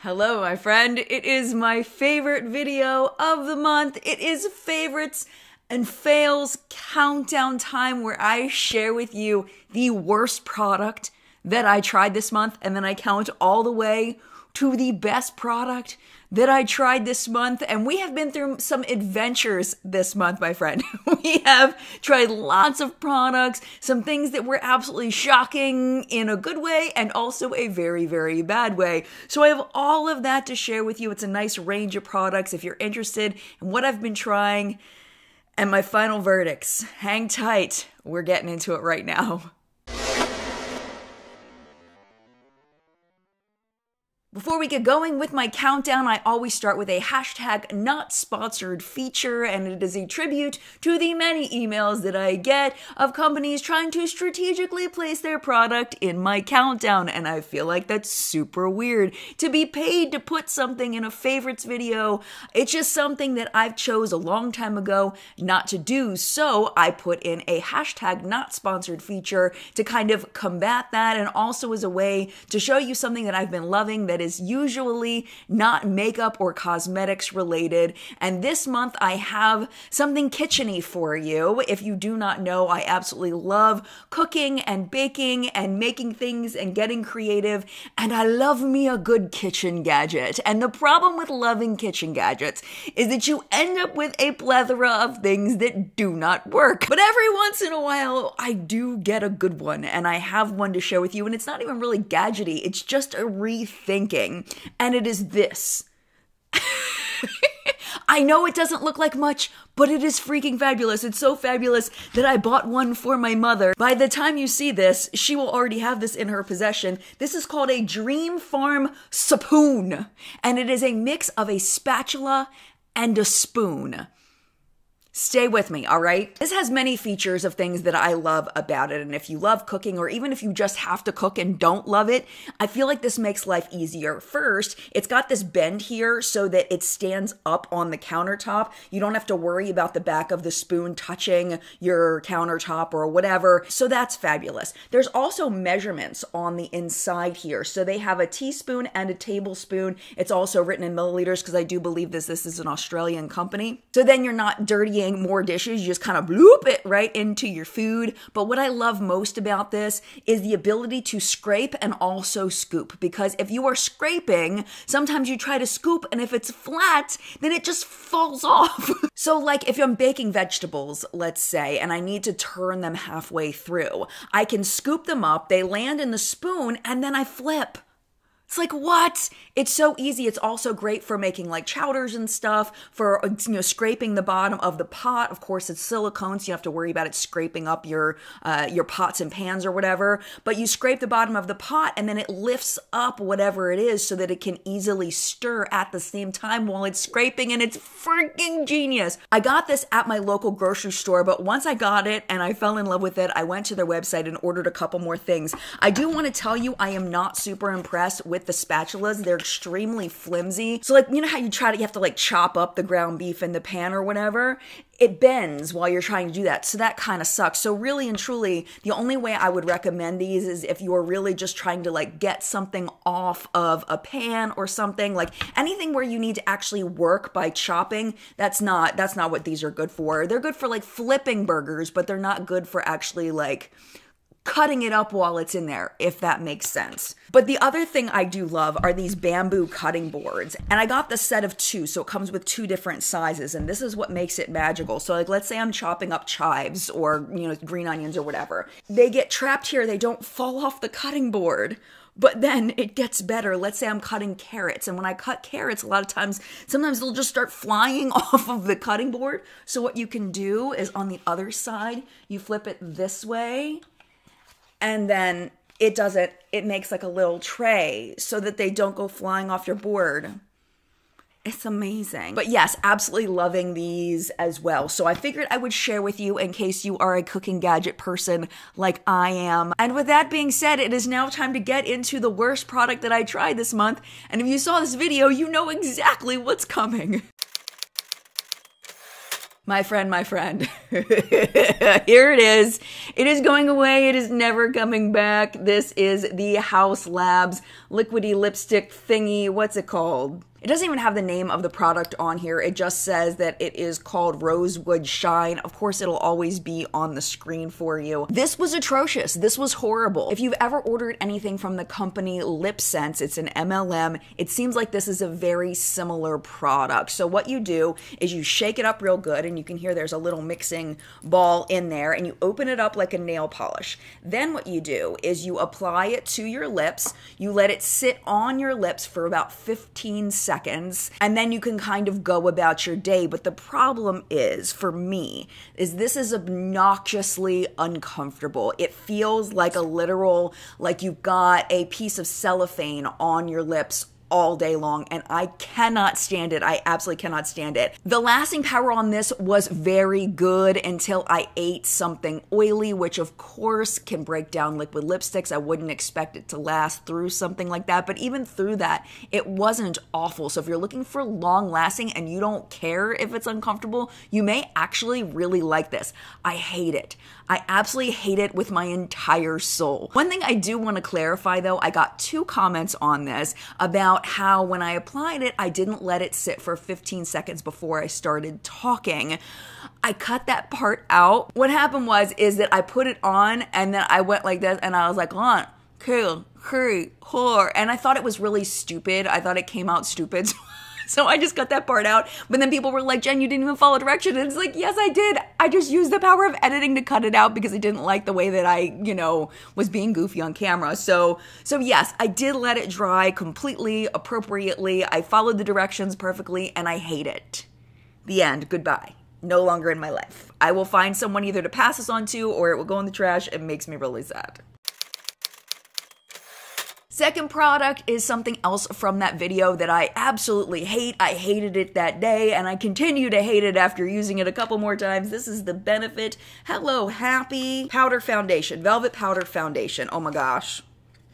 Hello, my friend. It is my favorite video of the month. It is favorites and fails countdown time where I share with you the worst product that I tried this month, and then I count all the way to the best product that I tried this month. And we have been through some adventures this month, my friend. We have tried lots of products, some things that were absolutely shocking in a good way and also a very, very bad way. So I have all of that to share with you. It's a nice range of products if you're interested in what I've been trying and my final verdicts. Hang tight. We're getting into it right now. Before we get going with my countdown, I always start with a hashtag not sponsored feature, and it is a tribute to the many emails that I get of companies trying to strategically place their product in my countdown, and I feel like that's super weird to be paid to put something in a favorites video. It's just something that I've chose a long time ago not to do, so I put in a hashtag not sponsored feature to kind of combat that, and also as a way to show you something that I've been loving that is usually not makeup or cosmetics related. And this month I have something kitcheny for you. If you do not know, I absolutely love cooking and baking and making things and getting creative. And I love me a good kitchen gadget. And the problem with loving kitchen gadgets is that you end up with a plethora of things that do not work. But every once in a while, I do get a good one. And I have one to share with you. And it's not even really gadgety. It's just a rethinking. And it is this. I know it doesn't look like much, but it is freaking fabulous. It's so fabulous that I bought one for my mother. By the time you see this, she will already have this in her possession. This is called a Dream Farm Spoon, and it is a mix of a spatula and a spoon. Stay with me, all right? This has many features of things that I love about it, and if you love cooking, or even if you just have to cook and don't love it, I feel like this makes life easier. First, it's got this bend here so that it stands up on the countertop. You don't have to worry about the back of the spoon touching your countertop or whatever, so that's fabulous. There's also measurements on the inside here, so they have a teaspoon and a tablespoon. It's also written in milliliters because I do believe this is an Australian company. So then you're not dirtying more dishes, you just kind of bloop it right into your food. But what I love most about this is the ability to scrape and also scoop, because if you are scraping, sometimes you try to scoop and if it's flat, then it just falls off. So like if I'm baking vegetables, let's say, and I need to turn them halfway through, I can scoop them up, they land in the spoon, and then I flip. It's like, what? It's so easy. It's also great for making like chowders and stuff, for, scraping the bottom of the pot. Of course, it's silicone, so you have to worry about it scraping up your pots and pans or whatever. But you scrape the bottom of the pot and then it lifts up whatever it is so that it can easily stir at the same time while it's scraping, and it's freaking genius. I got this at my local grocery store, but once I got it and I fell in love with it, I went to their website and ordered a couple more things. I do want to tell you, I am not super impressed with the spatulas. They're extremely flimsy. So like, you know how you have to like chop up the ground beef in the pan or whatever? It bends while you're trying to do that. So that kind of sucks. So really and truly, the only way I would recommend these is if you are really just trying to like get something off of a pan or something, like anything where you need to actually work by chopping. That's not what these are good for. They're good for like flipping burgers, but they're not good for actually like cutting it up while it's in there, if that makes sense. But the other thing I do love are these bamboo cutting boards. And I got the set of two, so it comes with two different sizes, and this is what makes it magical. So like, let's say I'm chopping up chives or, green onions or whatever. They get trapped here, they don't fall off the cutting board. But then it gets better. Let's say I'm cutting carrots, and when I cut carrots, a lot of times, sometimes they'll just start flying off of the cutting board. So what you can do is on the other side, you flip it this way, and then it makes like a little tray so that they don't go flying off your board. It's amazing. But yes, absolutely loving these as well. So I figured I would share with you in case you are a cooking gadget person like I am. And with that being said, it is now time to get into the worst product that I tried this month. And if you saw this video, you know exactly what's coming. My friend, here it is. It is going away. It is never coming back. This is the Haus Labs liquidy lipstick thingy. What's it called? It doesn't even have the name of the product on here. It just says that it is called Rosewood Shine. Of course, it'll always be on the screen for you. This was atrocious. This was horrible. If you've ever ordered anything from the company Lip Sense, it's an MLM. It seems like this is a very similar product. So what you do is you shake it up real good, and you can hear there's a little mixing ball in there, and you open it up like a nail polish. Then what you do is you apply it to your lips. You let it sit on your lips for about 15 seconds. And then you can kind of go about your day. But the problem is, for me, is this is obnoxiously uncomfortable. It feels like a literal, like you've got a piece of cellophane on your lips all day long, and I cannot stand it. I absolutely cannot stand it. The lasting power on this was very good until I ate something oily, which of course can break down liquid lipsticks. I wouldn't expect it to last through something like that, but even through that, it wasn't awful. So if you're looking for long lasting and you don't care if it's uncomfortable, you may actually really like this. I hate it. I absolutely hate it with my entire soul. One thing I do want to clarify though, I got 2 comments on this about how when I applied it, I didn't let it sit for 15 seconds before I started talking. I cut that part out. What happened is that I put it on and then I went like this and I was like, on, cool, hurry, whore. And I thought it was really stupid. I thought it came out stupid. So I just cut that part out. But then people were like, Jen, you didn't even follow direction. And it's like, yes, I did. I just used the power of editing to cut it out because I didn't like the way that I, was being goofy on camera. So yes, I did let it dry completely, appropriately. I followed the directions perfectly, and I hate it. The end. Goodbye. No longer in my life. I will find someone either to pass this on to, or it will go in the trash. It makes me really sad. Second product is something else from that video that I absolutely hate. I hated it that day, and I continue to hate it after using it a couple more times. This is the Benefit Hello Happy Powder Foundation, Velvet Powder Foundation. Oh my gosh.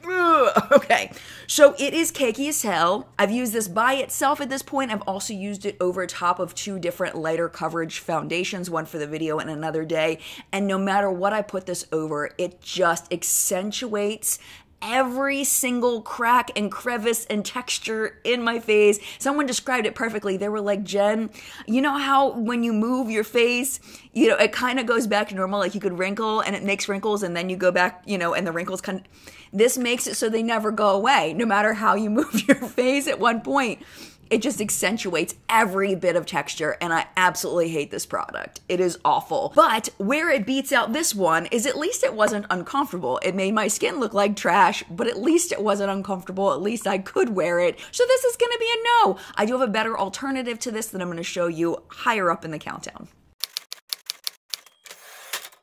Ugh. Okay, so it is cakey as hell. I've used this by itself at this point. I've also used it over top of 2 different lighter coverage foundations, one for the video and another day. And no matter what I put this over, it just accentuates every single crack and crevice and texture in my face. Someone described it perfectly. They were like, Jen, you know how when you move your face, it kind of goes back to normal, like you could wrinkle and it makes wrinkles and then you go back, and the wrinkles this makes it so they never go away. No matter how you move your face at one point, it just accentuates every bit of texture, and I absolutely hate this product. It is awful. But where it beats out this one is at least it wasn't uncomfortable. It made my skin look like trash, but at least it wasn't uncomfortable. At least I could wear it. So this is gonna be a no. I do have a better alternative to this that I'm gonna show you higher up in the countdown.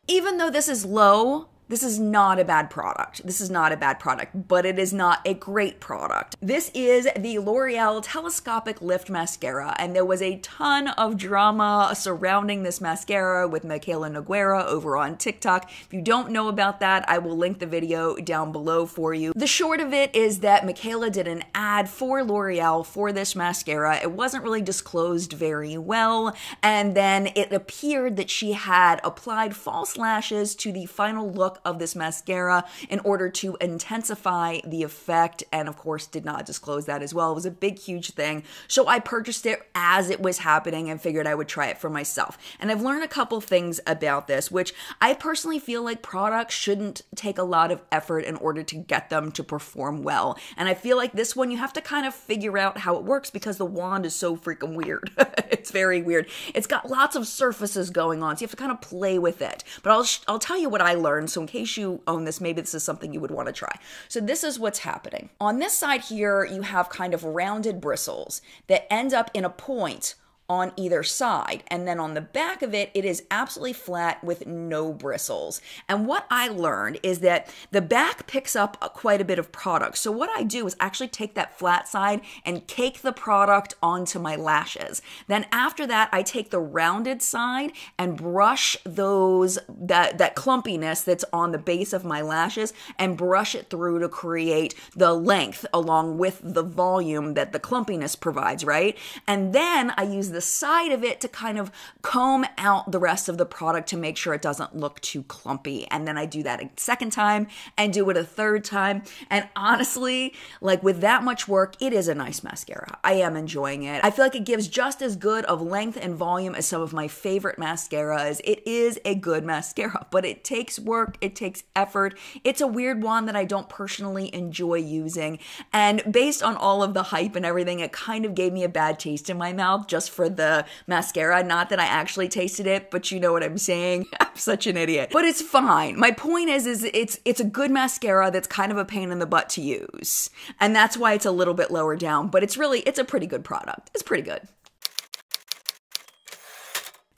Even though this is low, this is not a bad product. This is not a bad product, but it is not a great product. This is the L'Oreal Telescopic Lift Mascara, and there was a ton of drama surrounding this mascara with Michaela Nogueira over on TikTok. If you don't know about that, I will link the video down below for you. The short of it is that Michaela did an ad for L'Oreal for this mascara. It wasn't really disclosed very well, and then it appeared that she had applied false lashes to the final look of this mascara in order to intensify the effect, and of course did not disclose that as well. It was a big, huge thing. So I purchased it as it was happening and figured I would try it for myself. And I've learned a couple things about this, which I personally feel like products shouldn't take a lot of effort in order to get them to perform well. And I feel like this one, you have to kind of figure out how it works because the wand is so freaking weird. It's very weird. It's got lots of surfaces going on, so you have to kind of play with it. But I'll tell you what I learned, so in case you own this, maybe this is something you would want to try. So this is what's happening. On this side here, you have kind of rounded bristles that end up in a point on either side. And then on the back of it, it is absolutely flat with no bristles. And what I learned is that the back picks up quite a bit of product. So what I do is actually take that flat side and cake the product onto my lashes. Then after that, I take the rounded side and brush that clumpiness that's on the base of my lashes and brush it through to create the length along with the volume that the clumpiness provides, right? And then I use the the side of it to kind of comb out the rest of the product to make sure it doesn't look too clumpy. And then I do that a second time and do it a third time. And honestly, like with that much work, it is a nice mascara. I am enjoying it. I feel like it gives just as good of length and volume as some of my favorite mascaras. It is a good mascara, but it takes work, it takes effort. It's a weird one that I don't personally enjoy using. And based on all of the hype and everything, it kind of gave me a bad taste in my mouth just for the mascara. Not that I actually tasted it, but you know what I'm saying. I'm such an idiot. But it's fine. My point is it's a good mascara that's kind of a pain in the butt to use. And that's why it's a little bit lower down, but it's a pretty good product. It's pretty good.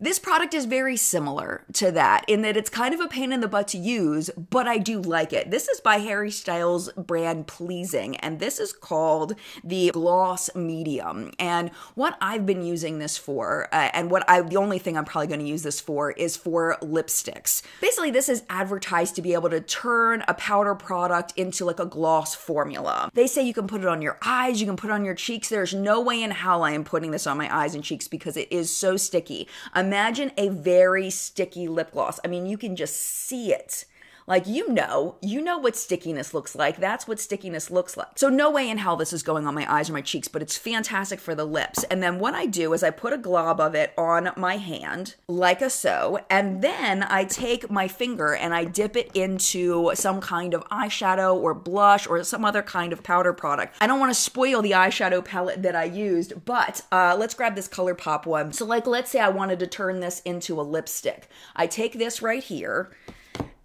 This product is very similar to that in that it's kind of a pain in the butt to use, but I do like it. This is by Harry Styles brand Pleasing, and this is called the Gloss Medium. And what I've been using this for, the only thing I'm probably going to use this for is for lipsticks. Basically, this is advertised to be able to turn a powder product into like a gloss formula. They say you can put it on your eyes, you can put it on your cheeks. There's no way in hell I am putting this on my eyes and cheeks because it is so sticky. Imagine a very sticky lip gloss. I mean, you can just see it. Like, you know what stickiness looks like. That's what stickiness looks like. So no way in hell this is going on my eyes or my cheeks, but it's fantastic for the lips. And then what I do is I put a glob of it on my hand, like so, and then I take my finger and I dip it into some kind of eyeshadow or blush or some other kind of powder product. I don't want to spoil the eyeshadow palette that I used, but let's grab this ColourPop one. So like, let's say I wanted to turn this into a lipstick. I take this right here,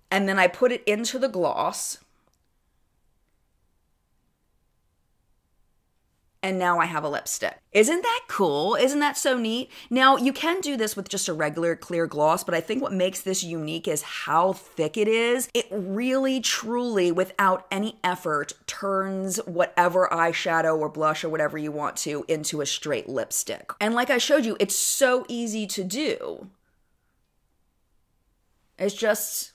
and then I put it into the gloss. And now I have a lipstick. Isn't that cool? Isn't that so neat? Now, you can do this with just a regular clear gloss, but I think what makes this unique is how thick it is. It really, truly, without any effort, turns whatever eyeshadow or blush or whatever you want to into a straight lipstick. And like I showed you, it's so easy to do. It's just...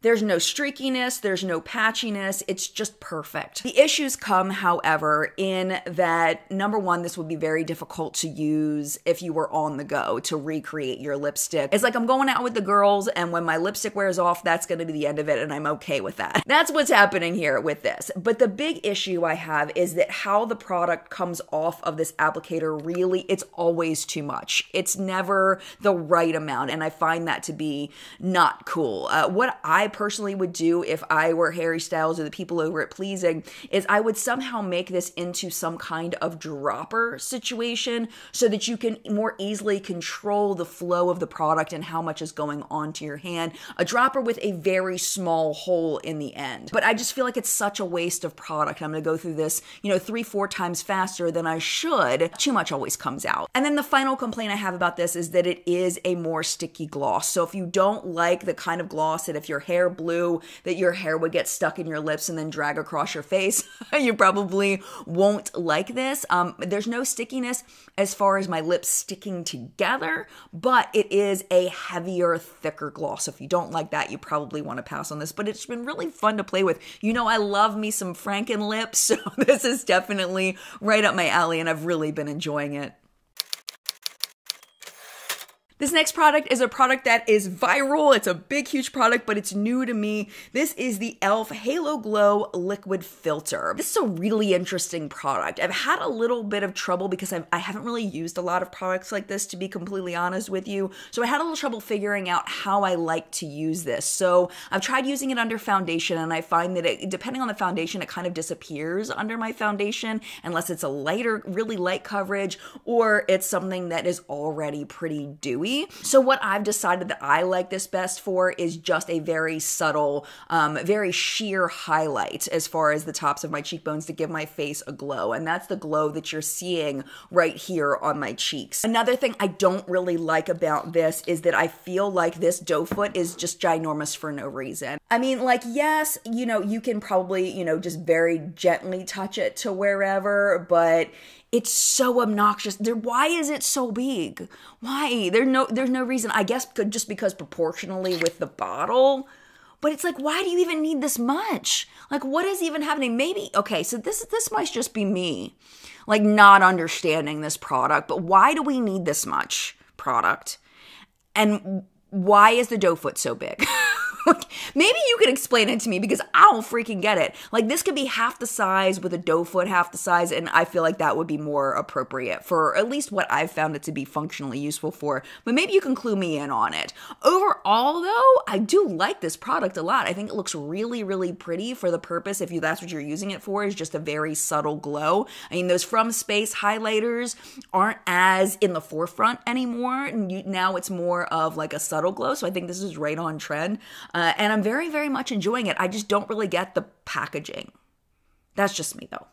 There's no streakiness, there's no patchiness, it's just perfect. The issues come, however, in that, number one, this would be very difficult to use if you were on the go to recreate your lipstick. It's like I'm going out with the girls, and when my lipstick wears off, that's gonna be the end of it, and I'm okay with that. That's what's happening here with this. But the big issue I have is that how the product comes off of this applicator, really, it's always too much. It's never the right amount, and I find that to be not cool. What I personally would do if I were Harry Styles or the people over at Pleasing is I would somehow make this into some kind of dropper situation so that you can more easily control the flow of the product and how much is going onto your hand. A dropper with a very small hole in the end. But I just feel like it's such a waste of product. I'm going to go through this, 3-4 times faster than I should. Too much always comes out. And then the final complaint I have about this is that it is a more sticky gloss. So if you don't like the kind of gloss that if your hair blue, that your hair would get stuck in your lips and then drag across your face, you probably won't like this. There's no stickiness as far as my lips sticking together, but it is a heavier, thicker gloss. If you don't like that, you probably want to pass on this, but it's been really fun to play with. I love me some Franken lips, so this is definitely right up my alley, and I've really been enjoying it. This next product is a product that is viral. It's a big, huge product, but it's new to me. This is the e.l.f. Halo Glow Liquid Filter. This is a really interesting product. I've had a little bit of trouble because I haven't really used a lot of products like this, to be completely honest with you. So I had a little trouble figuring out how I like to use this. So I've tried using it under foundation, and I find that depending on the foundation, it kind of disappears under my foundation unless it's a lighter, really light coverage, or it's something that is already pretty dewy. So what I've decided that I like this best for is just a very subtle, very sheer highlight as far as the tops of my cheekbones to give my face a glow. And that's the glow that you're seeing right here on my cheeks. Another thing I don't really like about this is that I feel like this doe foot is just ginormous for no reason. I mean, like, yes, you can probably, just very gently touch it to wherever, but it's so obnoxious. Why is it so big? Why? There's no reason. I guess just because proportionally with the bottle. But it's like, why do you even need this much? Like, what is even happening? Maybe, okay, so this might just be me. like not understanding this product, but why do we need this much product? And why is the doe foot so big? Maybe you could explain it to me because I don't freaking get it. Like this could be half the size with a doe foot half the size, and I feel like that would be more appropriate for at least what I've found it to be functionally useful for. But maybe you can clue me in on it. Overall though, I do like this product a lot. I think it looks really, really pretty for the purpose, if that's what you're using it for, is just a very subtle glow. I mean, those From Space highlighters aren't as in the forefront anymore, and now it's more of like a subtle glow, so I think this is right on trend. And I'm very, very much enjoying it. I just don't really get the packaging. That's just me though.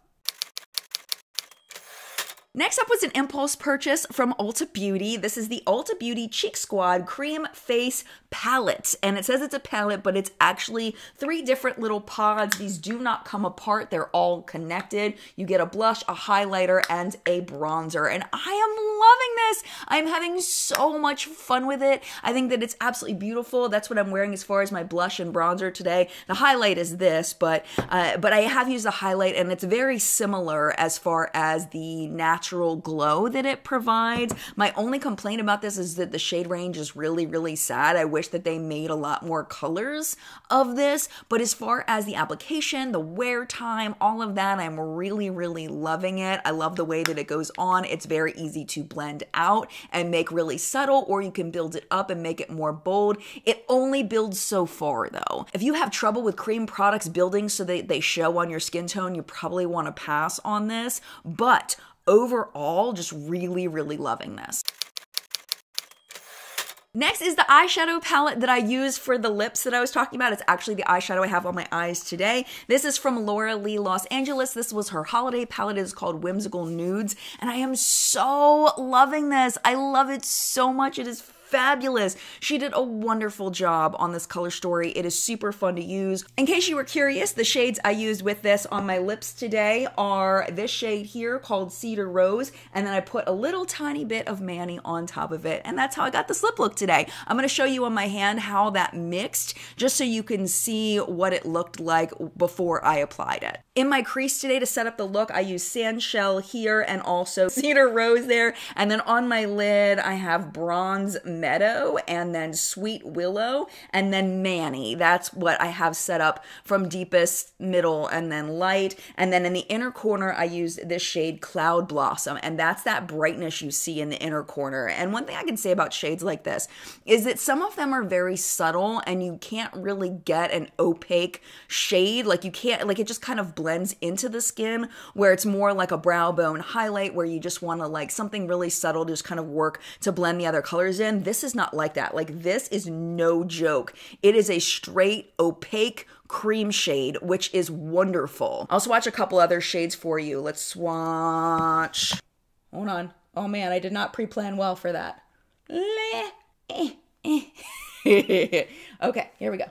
Next up was an impulse purchase from Ulta Beauty. This is the Ulta Beauty Cheek Squad Cream Face Palette. And it says it's a palette, but it's actually 3 different little pods. These do not come apart. They're all connected. You get a blush, a highlighter, and a bronzer. And I am loving this. I'm having so much fun with it. I think that it's absolutely beautiful. That's what I'm wearing as far as my blush and bronzer today. The highlight is this, but I have used the highlight, and it's very similar as far as the natural glow that it provides. My only complaint about this is that the shade range is really, really sad. I wish that they made a lot more colors of this, but as far as the application, the wear time, all of that, I'm really, really loving it. I love the way that it goes on. It's very easy to blend out and make really subtle, or you can build it up and make it more bold. It only builds so far though. If you have trouble with cream products building so that they show on your skin tone, you probably want to pass on this, but overall, just really, really loving this. Next is the eyeshadow palette that I use for the lips that I was talking about. It's actually the eyeshadow I have on my eyes today. This is from Laura Lee Los Angeles. This was her holiday palette. It's called Whimsical Nudes, and I am so loving this. I love it so much. It is fabulous. She did a wonderful job on this color story. It is super fun to use. In case you were curious, the shades I used with this on my lips today are this shade here called Cedar Rose, and then I put a little tiny bit of Manny on top of it, and that's how I got this lip look today. I'm going to show you on my hand how that mixed, just so you can see what it looked like before I applied it. In my crease today to set up the look, I use Sandshell here and also Cedar Rose there, and then on my lid I have Bronze Meadow, and then Sweet Willow, and then Manny. That's what I have set up from deepest, middle, and then light. And then in the inner corner, I use this shade Cloud Blossom, and that's that brightness you see in the inner corner. And one thing I can say about shades like this is that some of them are very subtle, and you can't really get an opaque shade. Like you can't, like it just kind of blends into the skin, where it's more like a brow bone highlight, where you just want to like something really subtle to just kind of work to blend the other colors in. This is not like that. Like this is no joke. It is a straight opaque cream shade, which is wonderful. I'll swatch a couple other shades for you. Let's swatch. Hold on. Oh man, I did not pre-plan well for that. Okay, here we go.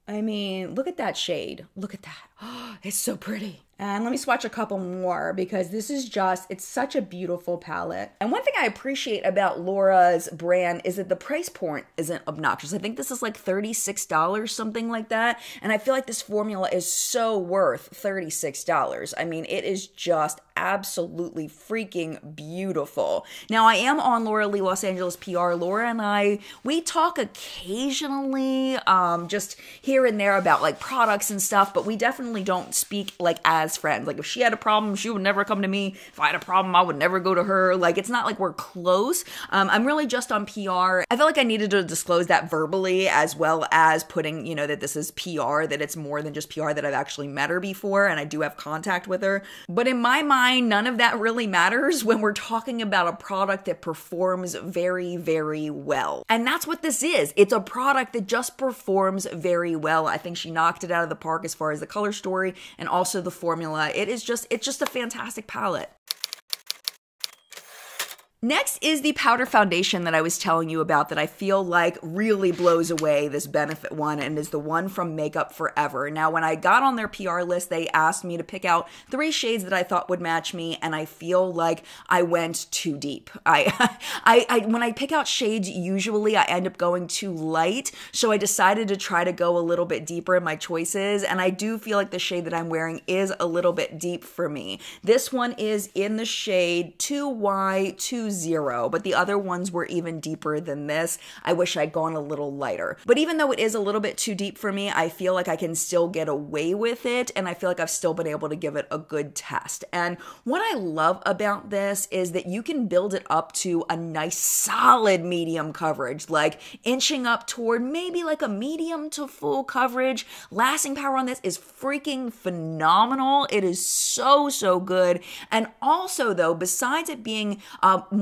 I mean, look at that shade. Look at that. Oh, it's so pretty. And let me swatch a couple more because this is just, it's such a beautiful palette. And one thing I appreciate about Laura's brand is that the price point isn't obnoxious. I think this is like $36, something like that. And I feel like this formula is so worth $36. I mean, it is just absolutely freaking beautiful. Now, I am on Laura Lee Los Angeles PR. Laura and we talk occasionally, just here and there about like products and stuff, but we definitely don't speak like as friends. Like if she had a problem, she would never come to me. If I had a problem, I would never go to her. Like it's not like we're close. I'm really just on PR. I felt like I needed to disclose that verbally, as well as putting, you know, that this is PR, that it's more than just PR, that I've actually met her before and I do have contact with her. But in my mind, none of that really matters when we're talking about a product that performs very, very well. And that's what this is. It's a product that just performs very well. I think she knocked it out of the park as far as the color story and also the formula. It's just a fantastic palette. Next is the powder foundation that I was telling you about that I feel like really blows away this Benefit one, and is the one from Makeup Forever. Now, when I got on their PR list, they asked me to pick out 3 shades that I thought would match me, and I feel like I went too deep. When I pick out shades, usually I end up going too light, so I decided to try to go a little bit deeper in my choices, and I do feel like the shade that I'm wearing is a little bit deep for me. This one is in the shade 2Y20, but the other ones were even deeper than this. I wish I'd gone a little lighter. But even though it is a little bit too deep for me, I feel like I can still get away with it, and I feel like I've still been able to give it a good test. And what I love about this is that you can build it up to a nice solid medium coverage, like inching up toward maybe like a medium to full coverage. Lasting power on this is freaking phenomenal. It is so, so good. And also though, besides it being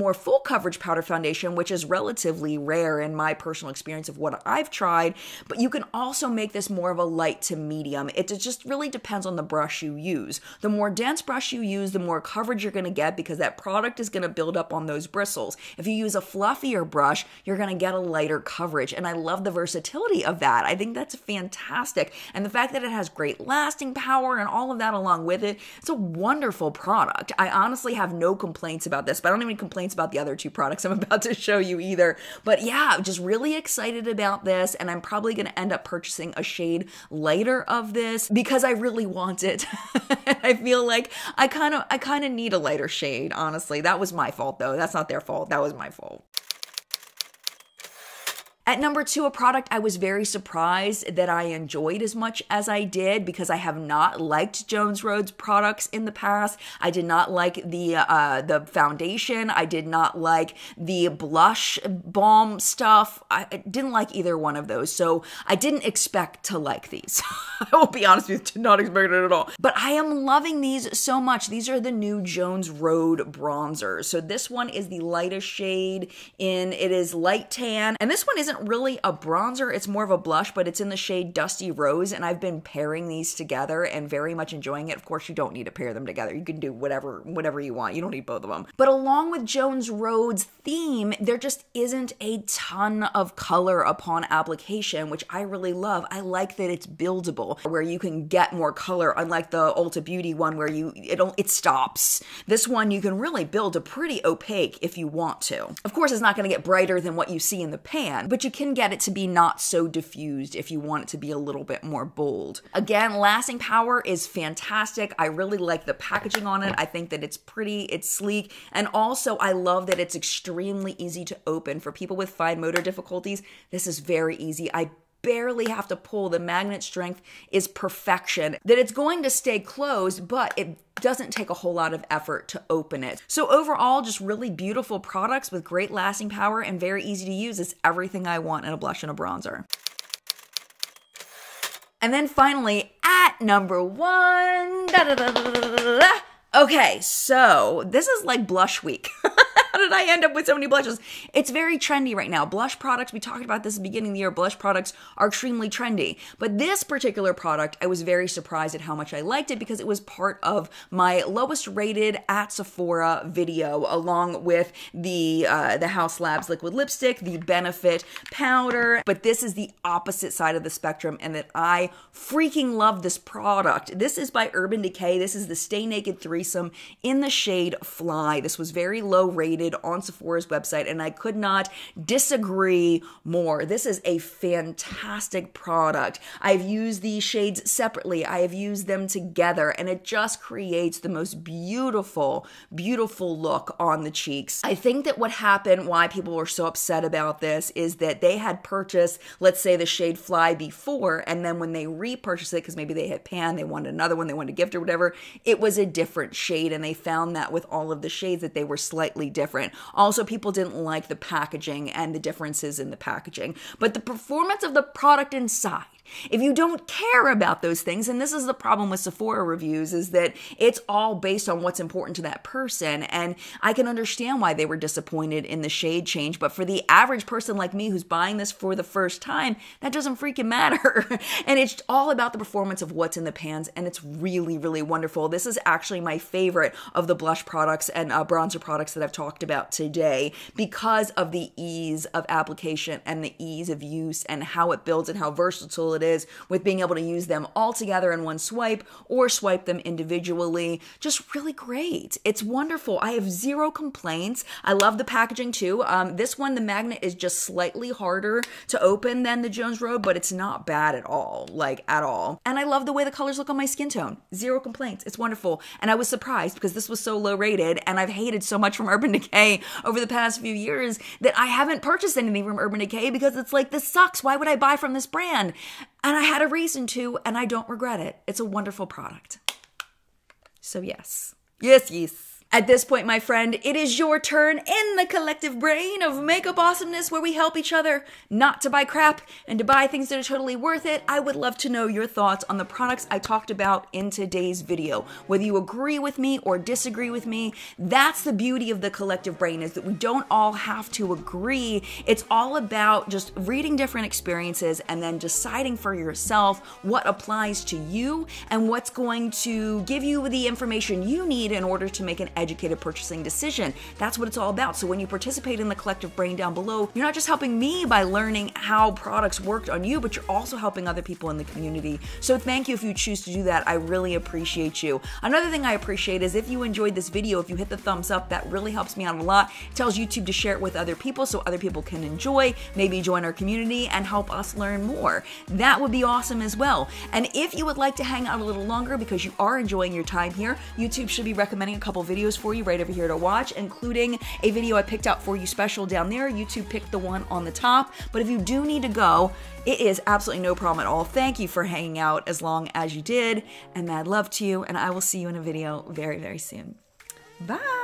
more full coverage powder foundation, which is relatively rare in my personal experience of what I've tried, but you can also make this more of a light to medium. It just really depends on the brush you use. The more dense brush you use, the more coverage you're going to get, because that product is going to build up on those bristles. If you use a fluffier brush, you're going to get a lighter coverage, and I love the versatility of that. I think that's fantastic, and the fact that it has great lasting power and all of that along with it, it's a wonderful product. I honestly have no complaints about this, but I don't have any complaints about the other 2 products I'm about to show you either. But yeah, just really excited about this, and I'm probably going to end up purchasing a shade lighter of this because I really want it. I feel like I kind of need a lighter shade, honestly. That was my fault though. That's not their fault. That was my fault. At number 2, a product I was very surprised that I enjoyed as much as I did, because I have not liked Jones Road's products in the past. I did not like the foundation. I did not like the blush balm stuff. I didn't like either one of those, so I didn't expect to like these. I will be honest with you, did not expect it at all. But I am loving these so much. These are the new Jones Road bronzers. So this one is the lightest shade it is light tan, and this one isn't really a bronzer, it's more of a blush, but it's in the shade Dusty Rose, and I've been pairing these together and very much enjoying it. Of course, you don't need to pair them together. You can do whatever you want. You don't need both of them. But along with Jones Road's theme, there just isn't a ton of color upon application, which I really love. I like that it's buildable, where you can get more color, unlike the Ulta Beauty one where it stops. This one you can really build a pretty opaque if you want to. Of course, it's not going to get brighter than what you see in the pan, but you can get it to be not so diffused if you want it to be a little bit more bold. Again, lasting power is fantastic. I really like the packaging on it. I think that it's pretty, it's sleek, and also I love that it's extremely easy to open. For people with fine motor difficulties, this is very easy. I barely have to pull. The magnet strength is perfection. That it's going to stay closed, but it doesn't take a whole lot of effort to open it. So overall, just really beautiful products with great lasting power and very easy to use. It's everything I want in a blush and a bronzer. And then finally, at number 1, okay, so this is like blush week. How did I end up with so many blushes? It's very trendy right now. Blush products, we talked about this at the beginning of the year, blush products are extremely trendy. But this particular product, I was very surprised at how much I liked it, because it was part of my lowest rated at Sephora video, along with the Haus Labs liquid lipstick, the Benefit powder. But this is the opposite side of the spectrum, and that I freaking love this product. This is by Urban Decay. This is the Stay Naked Threesome in the shade Fly. This was very low rated on Sephora's website, and I could not disagree more. This is a fantastic product. I've used these shades separately. I have used them together, and it just creates the most beautiful, beautiful look on the cheeks. I think that what happened, why people were so upset about this, is that they had purchased, let's say, the shade Fly before, and then when they repurchased it, because maybe they had pan, they wanted another one, they wanted a gift or whatever, it was a different shade, and they found that with all of the shades that they were slightly different. Also, people didn't like the packaging and the differences in the packaging, but the performance of the product inside If you don't care about those things, and this is the problem with Sephora reviews, is that it's all based on what's important to that person. And I can understand why they were disappointed in the shade change, but for the average person like me who's buying this for the first time, that doesn't freaking matter. And it's all about the performance of what's in the pans, and it's really, really wonderful. This is actually my favorite of the blush products and bronzer products that I've talked about today because of the ease of application and the ease of use and how it builds and how versatile it is with being able to use them all together in one swipe or swipe them individually. Just really great. It's wonderful. I have zero complaints. I love the packaging too. This one, the magnet is just slightly harder to open than the Jones Road, but it's not bad at all, like at all. And I love the way the colors look on my skin tone. Zero complaints. It's wonderful. And I was surprised because this was so low rated, and I've hated so much from Urban Decay over the past few years that I haven't purchased anything from Urban Decay because it's like, this sucks. Why would I buy from this brand? And I had a reason to, and I don't regret it. It's a wonderful product. So yes. Yes, yes. At this point, my friend, it is your turn in the collective brain of makeup awesomeness where we help each other not to buy crap and to buy things that are totally worth it. I would love to know your thoughts on the products I talked about in today's video. Whether you agree with me or disagree with me, that's the beauty of the collective brain, is that we don't all have to agree. It's all about just reading different experiences and then deciding for yourself what applies to you and what's going to give you the information you need in order to make an educated purchasing decision. That's what it's all about. So when you participate in the collective brain down below, you're not just helping me by learning how products worked on you, but you're also helping other people in the community. So thank you if you choose to do that. I really appreciate you. Another thing I appreciate is if you enjoyed this video, if you hit the thumbs up, that really helps me out a lot. It tells YouTube to share it with other people so other people can enjoy, maybe join our community and help us learn more. That would be awesome as well. And if you would like to hang out a little longer because you are enjoying your time here, YouTube should be recommending a couple videos for you right over here to watch, including a video I picked out for you special down there. YouTube picked the one on the top, but if you do need to go, it is absolutely no problem at all. Thank you for hanging out as long as you did, and mad love to you, and I will see you in a video very, very soon. Bye!